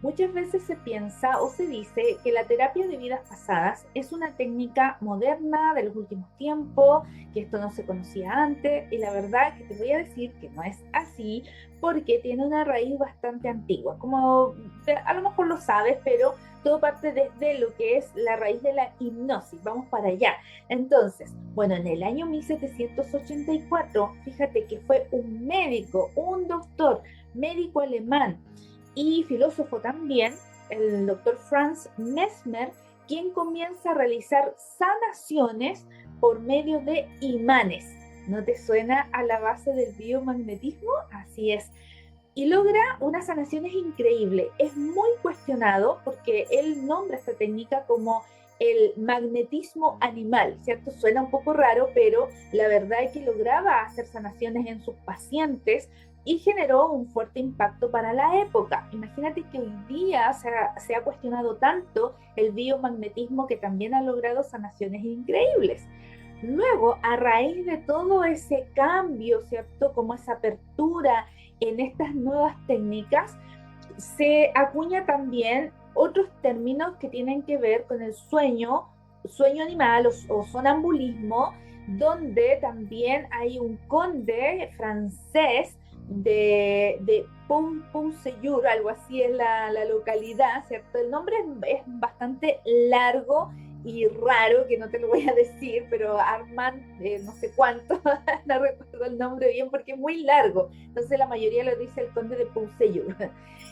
Muchas veces se piensa o se dice que la terapia de vidas pasadas es una técnica moderna de los últimos tiempos, que esto no se conocía antes, y la verdad que te voy a decir que no es así porque tiene una raíz bastante antigua. Como a lo mejor lo sabes, pero todo parte desde lo que es la raíz de la hipnosis. Vamos para allá. Entonces, bueno, en el año 1784, fíjate que fue un médico, un doctor, médico alemán, y filósofo también, el doctor Franz Mesmer, quien comienza a realizar sanaciones por medio de imanes. ¿No te suena a la base del biomagnetismo? Así es. Y logra unas sanaciones increíbles. Es muy cuestionado porque él nombra esta técnica como el magnetismo animal, ¿cierto? Suena un poco raro, pero la verdad es que lograba hacer sanaciones en sus pacientes y generó un fuerte impacto para la época. Imagínate que hoy día se ha cuestionado tanto el biomagnetismo que también ha logrado sanaciones increíbles. Luego, a raíz de todo ese cambio, ¿cierto? Como esa apertura en estas nuevas técnicas, se acuña también otros términos que tienen que ver con el sueño, sueño animal o sonambulismo, donde también hay un conde francés de Pont-Seyur, algo así es la localidad, ¿cierto? El nombre es bastante largo y raro, que no te lo voy a decir, pero Armand, no sé cuánto, no recuerdo el nombre bien porque es muy largo, entonces la mayoría lo dice el conde de Pont-Seyur.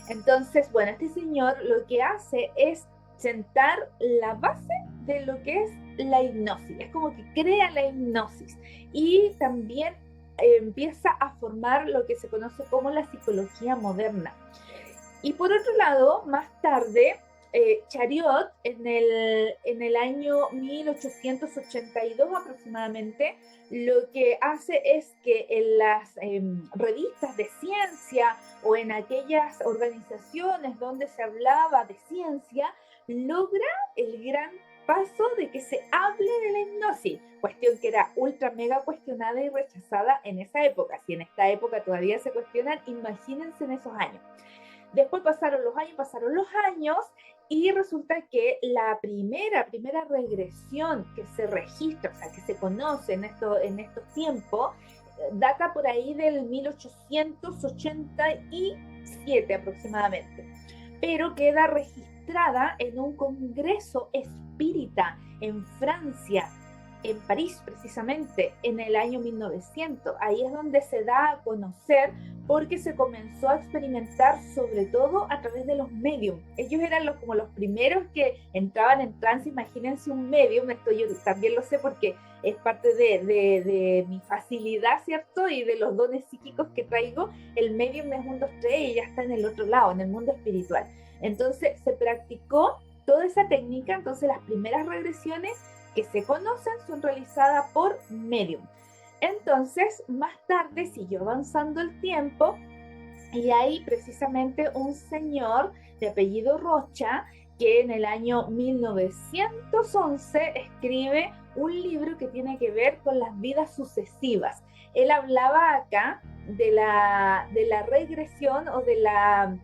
Entonces, bueno, este señor lo que hace es sentar la base de lo que es la hipnosis, es como que crea la hipnosis y también empieza a formar lo que se conoce como la psicología moderna. Y por otro lado, más tarde, Chariot, en el año 1882 aproximadamente, lo que hace es que en las revistas de ciencia o en aquellas organizaciones donde se hablaba de ciencia, logra el gran paso de que se hable de la hipnosis, cuestión que era ultra mega cuestionada y rechazada en esa época. Si en esta época todavía se cuestionan, imagínense en esos años. Después pasaron los años y resulta que la primera regresión que se registra, o sea, que se conoce en estos tiempos, data por ahí del 1887 aproximadamente, pero queda registrada en un congreso espírita en Francia, en París precisamente, en el año 1900. Ahí es donde se da a conocer porque se comenzó a experimentar sobre todo a través de los mediums. Ellos eran como los primeros que entraban en trance. Imagínense un medium, esto yo también lo sé porque es parte de mi facilidad, ¿cierto? Y de los dones psíquicos que traigo. El medium es un, dos, tres y ya está en el otro lado, en el mundo espiritual. Entonces se practicó toda esa técnica, entonces las primeras regresiones que se conocen son realizadas por medium. Entonces, más tarde siguió avanzando el tiempo y hay precisamente un señor de apellido Rocha que en el año 1911 escribe un libro que tiene que ver con las vidas sucesivas. Él hablaba acá de la regresión o de las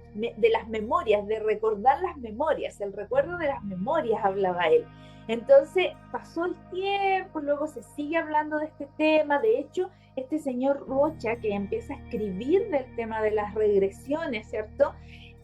memorias, de recordar las memorias, el recuerdo de las memorias hablaba él. Entonces pasó el tiempo, luego se sigue hablando de este tema, de hecho este señor Rocha que empieza a escribir del tema de las regresiones, ¿cierto?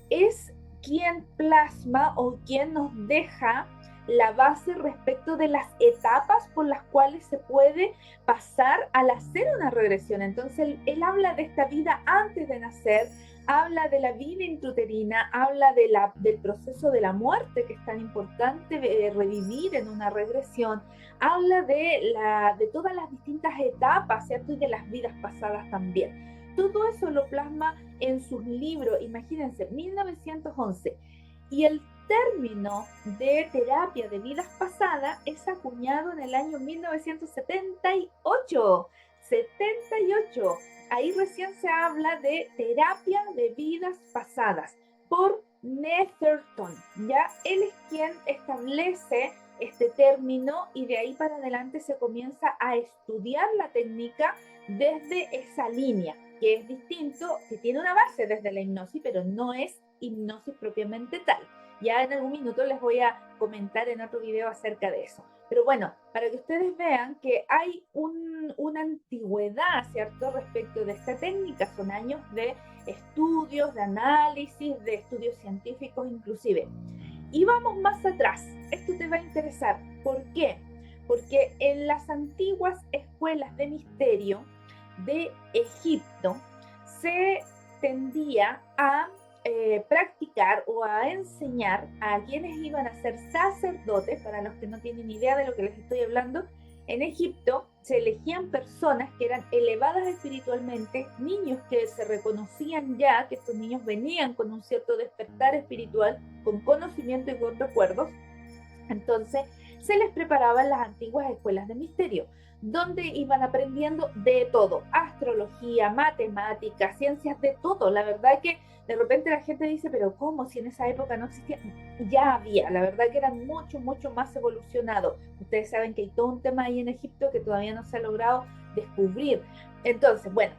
Es quien plasma o quien nos deja la base respecto de las etapas por las cuales se puede pasar al hacer una regresión. Entonces, él habla de esta vida antes de nacer, habla de la vida intrauterina, habla del proceso de la muerte, que es tan importante revivir en una regresión, habla de todas las distintas etapas, ¿cierto? Y de las vidas pasadas también. Todo eso lo plasma en sus libros, imagínense, 1911. Y el término de terapia de vidas pasadas es acuñado en el año 1978. 78. Ahí recién se habla de terapia de vidas pasadas. por Netherton, ¿ya? Él es quien establece este término y de ahí para adelante se comienza a estudiar la técnica desde esa línea, que es distinto, que tiene una base desde la hipnosis, pero no es hipnosis propiamente tal. Ya en algún minuto les voy a comentar en otro video acerca de eso. Pero bueno, para que ustedes vean que hay una antigüedad, ¿cierto?, respecto de esta técnica. Son años de estudios, de análisis, de estudios científicos inclusive. Y vamos más atrás. Esto te va a interesar. ¿Por qué? Porque en las antiguas escuelas de misterio de Egipto se tendía a practicar o a enseñar a quienes iban a ser sacerdotes. Para los que no tienen idea de lo que les estoy hablando, en Egipto se elegían personas que eran elevadas espiritualmente, niños que se reconocían ya, que estos niños venían con un cierto despertar espiritual, con conocimiento y con recuerdos. Entonces se les preparaban las antiguas escuelas de misterio, donde iban aprendiendo de todo: astrología, matemáticas, ciencias, de todo. La verdad que de repente la gente dice, pero ¿cómo? Si en esa época no existía. Ya había, la verdad que eran mucho, mucho más evolucionados. Ustedes saben que hay todo un tema ahí en Egipto que todavía no se ha logrado descubrir. Entonces, bueno,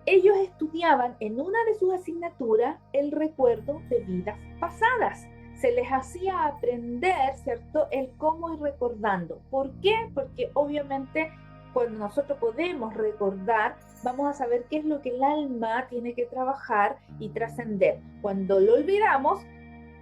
ellos estudiaban en una de sus asignaturas el recuerdo de vidas pasadas. Se les hacía aprender, ¿cierto?, el cómo ir recordando. ¿Por qué? Porque obviamente cuando nosotros podemos recordar, vamos a saber qué es lo que el alma tiene que trabajar y trascender. Cuando lo olvidamos,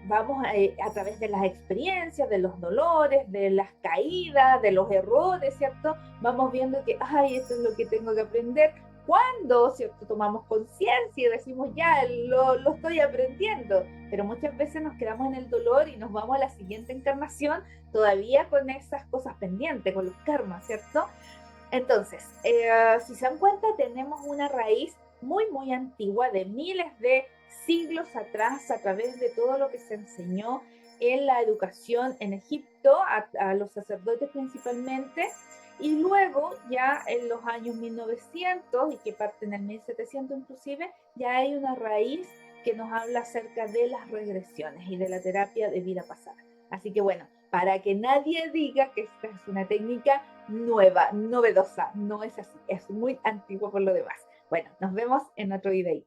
vamos a través de las experiencias, de los dolores, de las caídas, de los errores, ¿cierto? Vamos viendo que, ay, esto es lo que tengo que aprender. Cuando, ¿cierto?, tomamos conciencia y decimos, ya, lo estoy aprendiendo, pero muchas veces nos quedamos en el dolor y nos vamos a la siguiente encarnación todavía con esas cosas pendientes, con los karmas, ¿cierto? Entonces, si se dan cuenta, tenemos una raíz muy, muy antigua, de miles de siglos atrás, a través de todo lo que se enseñó en la educación en Egipto, a los sacerdotes principalmente, y luego ya en los años 1900, y que parten en 1700 inclusive, ya hay una raíz que nos habla acerca de las regresiones y de la terapia de vida pasada. Así que bueno, para que nadie diga que esta es una técnica nueva, novedosa, no es así, es muy antigua por lo demás. Bueno, nos vemos en otro video.